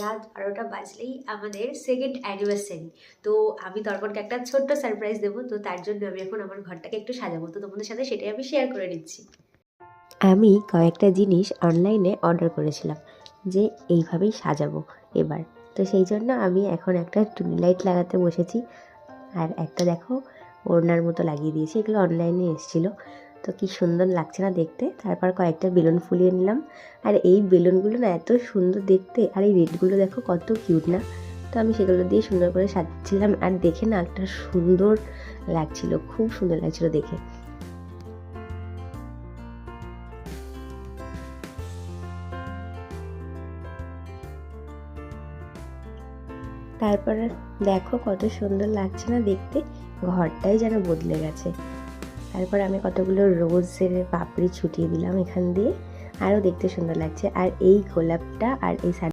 রাত 12টা বাজলেই আমাদের second anniversary. তো আমি তর্পণকে একটা ছোট্ট সারপ্রাইজ দেবো। তো তার জন্য আমি এখন আমার ঘরটাকে একটু সাজাবো। তো তোমাদের সাথে সেটাই আমি শেয়ার করে নিচ্ছি। আমি কয়েকটা জিনিস অনলাইনে অর্ডার করেছিলাম যে এইভাবেই সাজাবো এবার। তো সেই জন্য আমি এখন একটা টুনি লাইট লাগাতে বসেছি। আর একটা দেখো ওড়নার মতো লাগিয়ে দিয়েছি, এগুলো অনলাইনে এসেছিলো। তো কি সুন্দর লাগছে না দেখতে। তারপর কয়েকটা বেলুন ফুলিয়ে নিলাম। আর এই বেলুনগুলো না এত সুন্দর দেখতে, আর এই রেডগুলো দেখো কত কিউট না। তো আমি সেগুলো দিয়ে সুন্দর করে সাজাচ্ছিলাম, আর দেখে না একটা সুন্দর লাগছিল, খুব সুন্দর লাগছিল দেখে। তারপরে দেখো কত সুন্দর লাগছে না দেখতে, ঘরটাই যেন বদলে গেছে। তারপর আমি কতগুলো রোজের পাপড়ি ছুটিয়ে দিলাম এখান দিয়ে, আরও দেখতে সুন্দর লাগছে। আর এই গোলাপটা আর এই